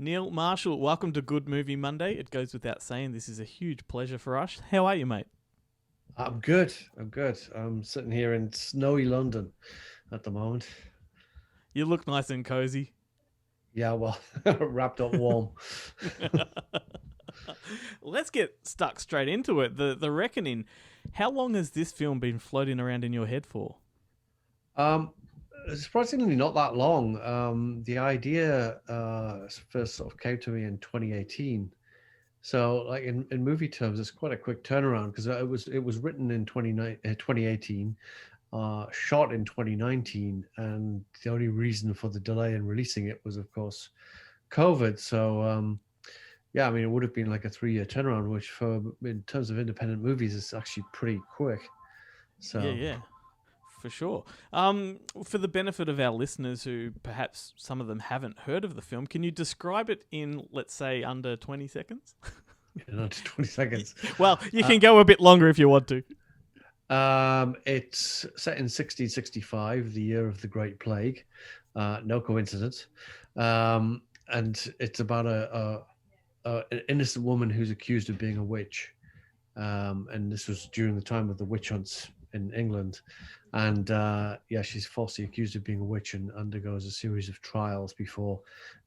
Neil Marshall, welcome to Good Movie Monday. It goes without saying this is a huge pleasure for us. How are you, mate? I'm good. I'm sitting here in snowy London at the moment. You look nice and cozy. Yeah, well, wrapped up warm. Let's get stuck straight into it. The Reckoning. How long has this film been floating around in your head for? Um, Surprisingly, not that long. The idea first sort of came to me in 2018. So, like in movie terms, it's quite a quick turnaround because it was written in 2018, shot in 2019, and the only reason for the delay in releasing it was, of course, COVID. So, yeah, I mean, it would have been like a 3-year turnaround, which for in terms of independent movies is actually pretty quick. Yeah, So, yeah, for sure. For the benefit of our listeners who perhaps some of them haven't heard of the film, can you describe it in, let's say, under 20 seconds? in under 20 seconds. Well, you Uh, can go a bit longer if you want to. it's set in 1665, the year of the Great Plague. No coincidence. And it's about an innocent woman who's accused of being a witch. And this was during the time of the witch hunts in England. And yeah, she's falsely accused of being a witch and undergoes a series of trials before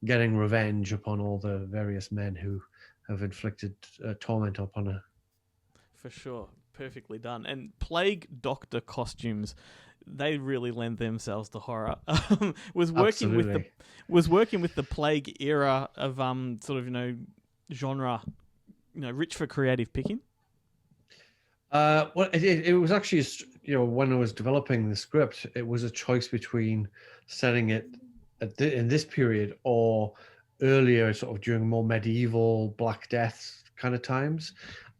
getting revenge upon all the various men who have inflicted torment upon her. For sure. Perfectly done. And plague doctor costumes, they really lend themselves to horror. Absolutely. Was working with the plague era of sort of, genre, rich for creative picking. Well, it was actually, when I was developing the script, it was a choice between setting it in this period or earlier, sort of during more medieval Black Death kind of times.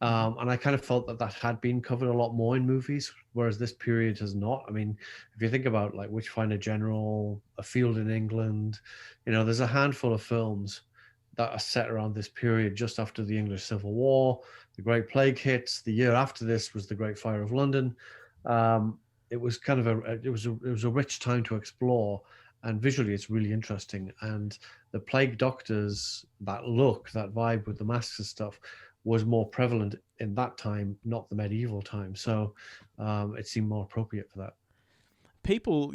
And I kind of felt that had been covered a lot more in movies, whereas this period has not. I mean, if you think about like Witchfinder General, A Field in England, there's a handful of films that are set around this period just after the English Civil War. The Great Plague hits. The year after this was the Great Fire of London. It was kind of a rich time to explore, and visually it's really interesting. And the plague doctors, that look, that vibe with the masks and stuff, was more prevalent in that time, not the medieval time. So it seemed more appropriate for that. People,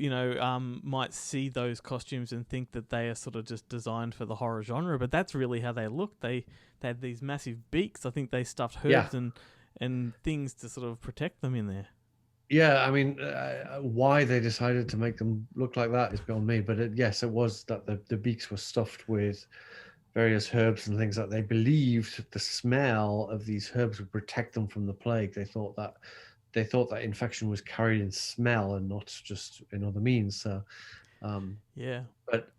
might see those costumes and think that they are sort of just designed for the horror genre, but that's really how they look. They had these massive beaks. I think they stuffed Yeah, herbs and things to sort of protect them in there. yeah. I mean, why they decided to make them look like that is beyond me. But yes, it was that the beaks were stuffed with various herbs and things that they believed the smell of these herbs would protect them from the plague. They thought that infection was carried in smell and not just in other means. So, um, Yeah.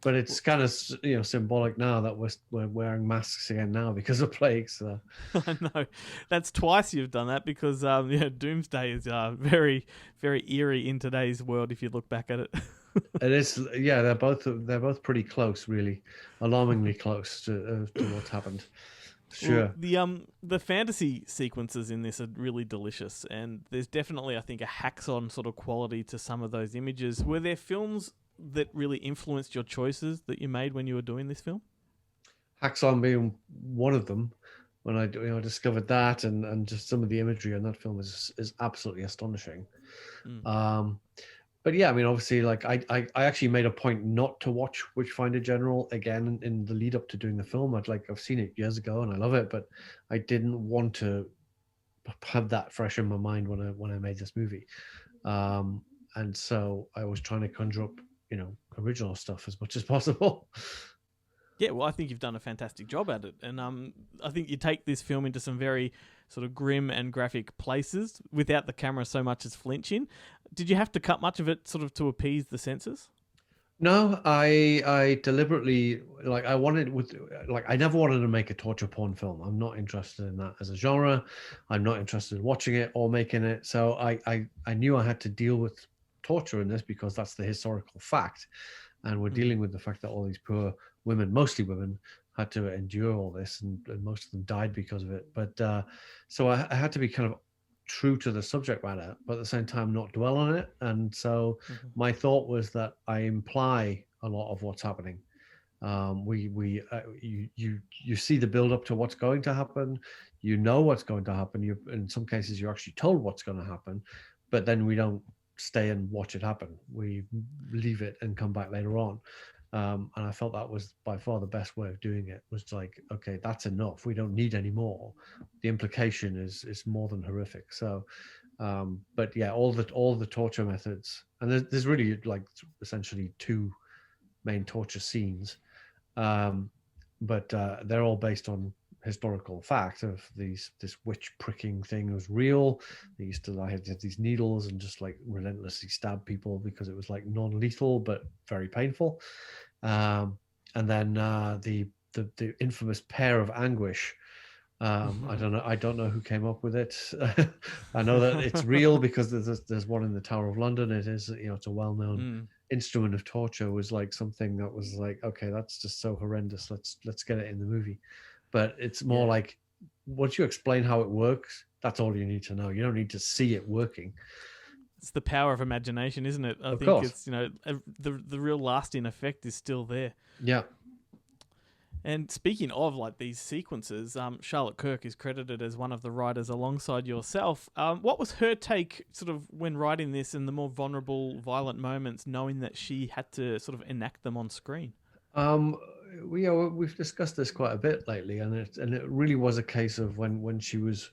but it's kind of symbolic now that we're wearing masks again now because of plague. So I know. That's twice you've done that because Doomsday is very, very eerie in today's world if you look back at it. it is. Yeah, they're both pretty close, really, alarmingly close to what's happened. Well, Sure. the fantasy sequences in this are really delicious, and there's definitely, I think, a hacksaw sort of quality to some of those images. Were there films that really influenced your choices that you made when you were doing this film? Hacksaw being one of them. When I discovered that, and just some of the imagery in that film is absolutely astonishing. Mm. Um, but yeah, I mean, obviously, like I actually made a point not to watch Witchfinder General again in the lead up to doing the film. I've seen it years ago and I love it, but I didn't want to have that fresh in my mind when I made this movie. And so I was trying to conjure up, original stuff as much as possible. Yeah, well, I think you've done a fantastic job at it, and I think you take this film into some very sort of grim and graphic places without the camera so much as flinching. Did you have to cut much of it sort of to appease the censors? No, I deliberately, like, I never wanted to make a torture porn film. I'm not interested in that as a genre. I'm not interested in watching it or making it. So I knew I had to deal with torture in this because that's the historical fact, and we're Mm. dealing with the fact that all these poor women, mostly women, had to endure all this, and most of them died because of it. But so I had to be kind of true to the subject matter, but at the same time not dwell on it. And so Mm-hmm. my thought was that I imply a lot of what's happening. You see the build up to what's going to happen. You know what's going to happen. You, in some cases, you're actually told what's going to happen, but then we don't stay and watch it happen. We leave it and come back later on. And I felt that was by far the best way of doing it. Was like, okay, that's enough. We don't need any more. The implication is more than horrific. So, but yeah, all the torture methods, and there's really like essentially two main torture scenes, um, but they're all based on historical fact of this witch pricking thing was real. They used to, I had these needles and just like relentlessly stab people because it was like non-lethal but very painful. And then the infamous pear of anguish. I don't know who came up with it. I know that it's real because there's one in the Tower of London. It is, it's a well-known instrument of torture. Was like something that was like, okay, that's just so horrendous. Let's get it in the movie. But it's more like, once you explain how it works, that's all you need to know. You don't need to see it working. It's the power of imagination, isn't it? I think course. it's, the real lasting effect is still there. Yeah. And speaking of like these sequences, Charlotte Kirk is credited as one of the writers alongside yourself. What was her take sort of when writing this and the more vulnerable, violent moments, knowing that she had to sort of enact them on screen? We've discussed this quite a bit lately, and it really was a case of when she was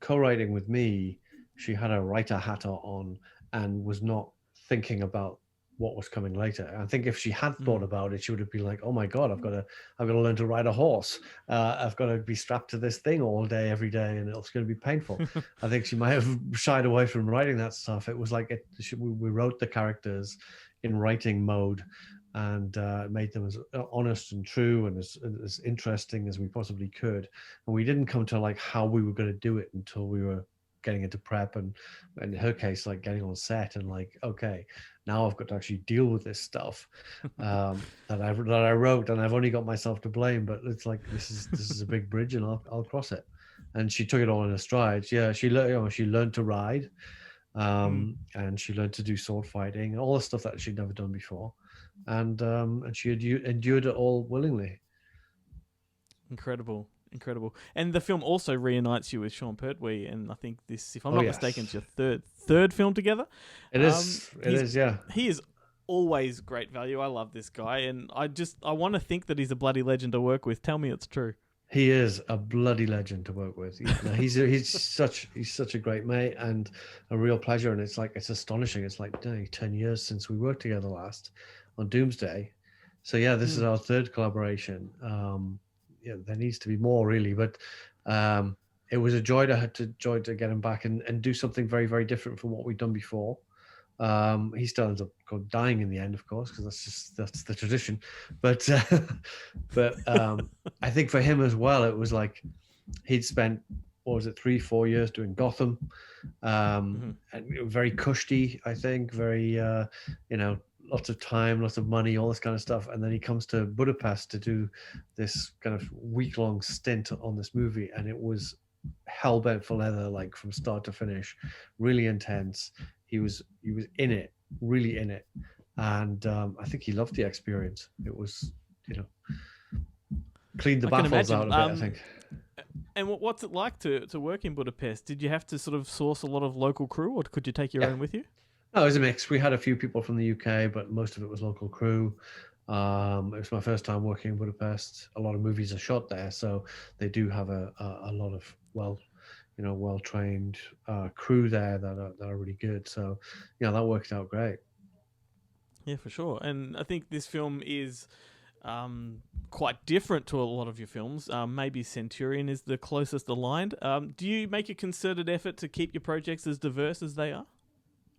co-writing with me, she had a writer hat on and was not thinking about what was coming later. I think if she had thought about it, she would have been like, "Oh my God, I've got to learn to ride a horse. I've got to be strapped to this thing all day, every day, and it's going to be painful." I think she might have shied away from writing that stuff. It was like we wrote the characters in writing mode and made them as honest and true and as interesting as we possibly could. And we didn't come to like how we were going to do it until we were getting into prep and in her case, like getting on set and like, okay, now I've got to actually deal with this stuff that I wrote, and I've only got myself to blame. But it's like this is a big bridge, and I'll cross it. And she took it all in her stride. Yeah, she learned to ride, and she learned to do sword fighting and all the stuff that she'd never done before, and she endured it all willingly. Incredible. And the film also reunites you with Sean Pertwee, and I think this, if I'm not mistaken, it's your third film together. It is, yeah. He is always great value. I love this guy, and I want to think that he's a bloody legend to work with. Tell me it's true. He is a bloody legend to work with. He's such a great mate and a real pleasure. And it's astonishing. It's like 10 years since we worked together last on Doomsday. So yeah, this is our third collaboration. There needs to be more really, but it was a joy to get him back and do something very, very different from what we'd done before. He still ends up dying in the end, of course, because that's the tradition. But I think for him as well, it was like he'd spent 3-4 years doing Gotham, and very cushy, I think, very lots of time, lots of money, all this kind of stuff. And then he comes to Budapest to do this kind of week-long stint on this movie, and it was hell bent for leather, like from start to finish, really intense. He was in it, really in it, and I think he loved the experience. It was, cleaned the baffles out a bit, I think. And what's it like to work in Budapest? Did you have to sort of source a lot of local crew, or could you take your own with you? No, it was a mix. We had a few people from the UK, but most of it was local crew. It was my first time working in Budapest. A lot of movies are shot there, so they do have a lot of well-trained crew there that are really good. So, that worked out great. Yeah, for sure. And I think this film is quite different to a lot of your films. Maybe Centurion is the closest aligned. Do you make a concerted effort to keep your projects as diverse as they are?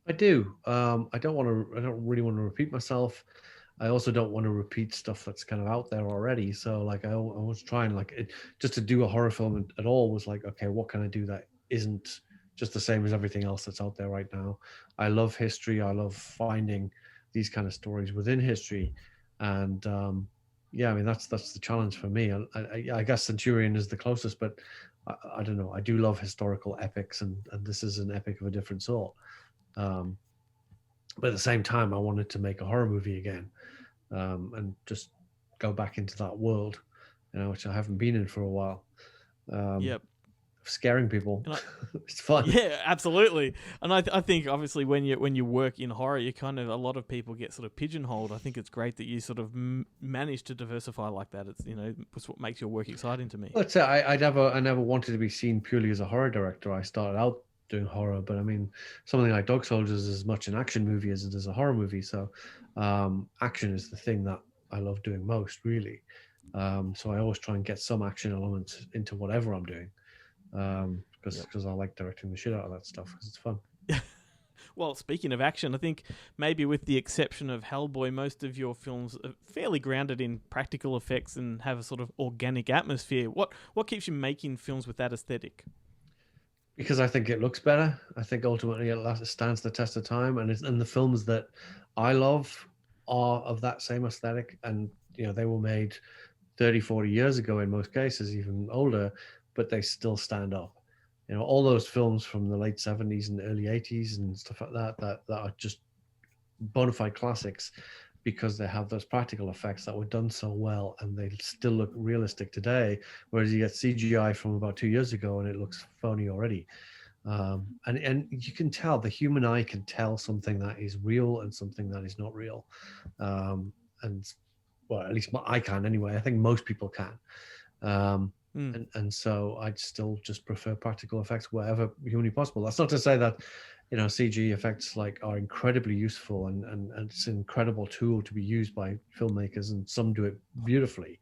I do. I don't really want to repeat myself. I also don't want to repeat stuff that's kind of out there already. So like I was trying just to do a horror film at all was like, okay, what can I do that isn't just the same as everything else that's out there right now? I love history. I love finding these kind of stories within history. And that's the challenge for me. I guess Centurion is the closest, but I don't know. I do love historical epics, and this is an epic of a different sort. But at the same time, I wanted to make a horror movie again, and just go back into that world, which I haven't been in for a while. Yep. Scaring people. It's fun. Yeah, absolutely. And I think obviously when you work in horror, you kind of, a lot of people get sort of pigeonholed. I think it's great that you sort of manage to diversify like that. It's it's what makes your work exciting to me. Let's say I never wanted to be seen purely as a horror director. I started out doing horror, but I mean, something like Dog Soldiers is as much an action movie as it is a horror movie. So action is the thing that I love doing most, really. So I always try and get some action elements into whatever I'm doing. Because I like directing the shit out of that stuff because it's fun. Well, speaking of action, I think maybe with the exception of Hellboy, most of your films are fairly grounded in practical effects and have a sort of organic atmosphere. What keeps you making films with that aesthetic? Because I think it looks better. I think ultimately it stands the test of time, and the films that I love are of that same aesthetic, and they were made 30, 40 years ago in most cases, even older, but they still stand up. All those films from the late 70s and early 80s and stuff like that are just bona fide classics because they have those practical effects that were done so well, and they still look realistic today, whereas you get CGI from about 2 years ago and it looks phony already. And you can tell, the human eye can tell something that is real and something that is not real. And well, at least I can anyway. I think most people can. And so I'd still just prefer practical effects wherever humanly possible. That's not to say that, CG effects are incredibly useful and it's an incredible tool to be used by filmmakers, and some do it beautifully.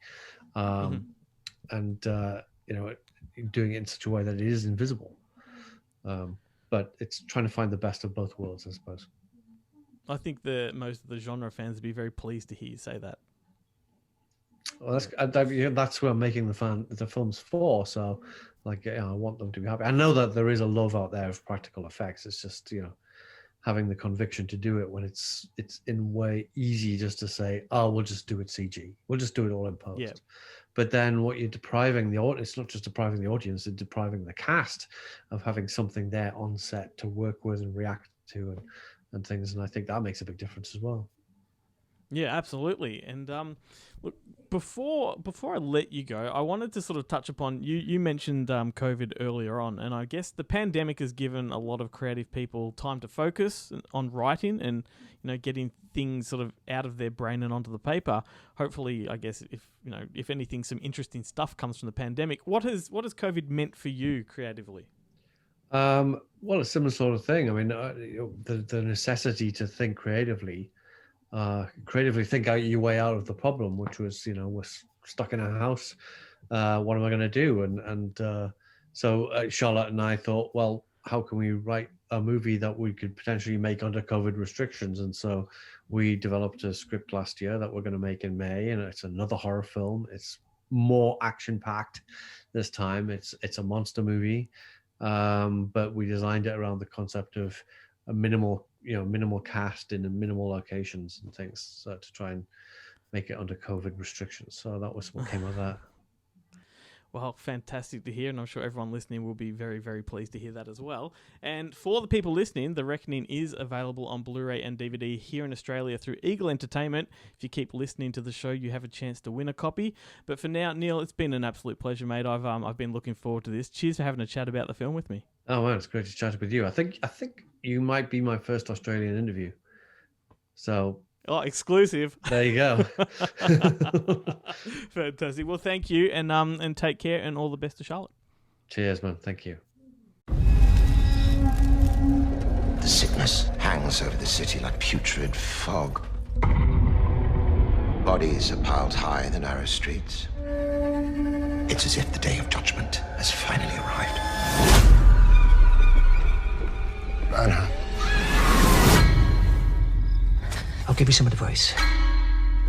And doing it in such a way that it is invisible. But it's trying to find the best of both worlds, I suppose. I think most of the genre fans would be very pleased to hear you say that. Well, that's what I'm making the films for. So, I want them to be happy. I know that there is a love out there of practical effects. It's just having the conviction to do it when it's in a way easy just to say, oh, we'll just do it CG. We'll just do it all in post. Yeah. But then what you're depriving the audience, it's not just depriving the audience, it's depriving the cast of having something there on set to work with and react to and things. And I think that makes a big difference as well. Yeah, absolutely. And look, before I let you go, I wanted to sort of touch upon, you mentioned COVID earlier on, and I guess the pandemic has given a lot of creative people time to focus on writing and getting things sort of out of their brain and onto the paper. Hopefully, I guess if anything, some interesting stuff comes from the pandemic. What has COVID meant for you creatively? Well, a similar sort of thing. I mean, the necessity to think creatively think out your way out of the problem, which was, we're stuck in a house. What am I going to do? And so Charlotte and I thought, well, how can we write a movie that we could potentially make under COVID restrictions? And so we developed a script last year that we're going to make in May, and it's another horror film. It's more action-packed this time. It's a monster movie, but we designed it around the concept of a minimal cast in minimal locations and things, so to try and make it under COVID restrictions. So that was what came of that. Well, fantastic to hear, and I'm sure everyone listening will be very, very pleased to hear that as well. And for the people listening, The Reckoning is available on Blu-ray and DVD here in Australia through Eagle Entertainment. If you keep listening to the show, you have a chance to win a copy. But for now, Neil, it's been an absolute pleasure, mate. I've been looking forward to this. Cheers for having a chat about the film with me. Oh man, it's great to chat with you. I think you might be my first Australian interview. So. Oh, exclusive. There you go. Fantastic. Well, thank you, and take care, and all the best to Charlotte. Cheers, man. Thank you. The sickness hangs over the city like putrid fog. Bodies are piled high in the narrow streets. It's as if the day of judgment has finally arrived. Anna. I'll give you some advice.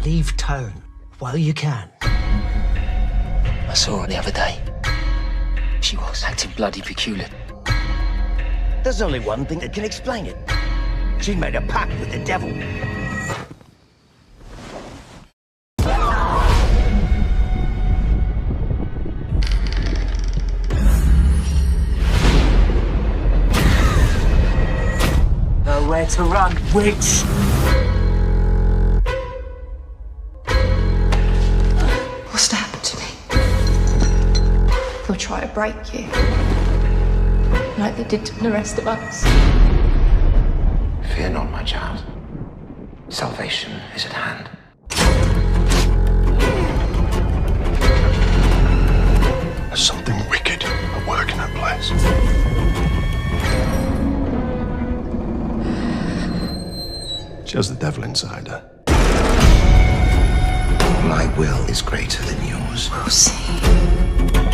Leave town while you can. I saw her the other day. She was acting bloody peculiar. There's only one thing that can explain it. She made a pact with the devil. Nowhere to run, witch! They'll try to break you. Like they did to the rest of us. Fear not, my child. Salvation is at hand. There's something wicked at work in that place. She has the devil inside her. My will is greater than yours. We'll see.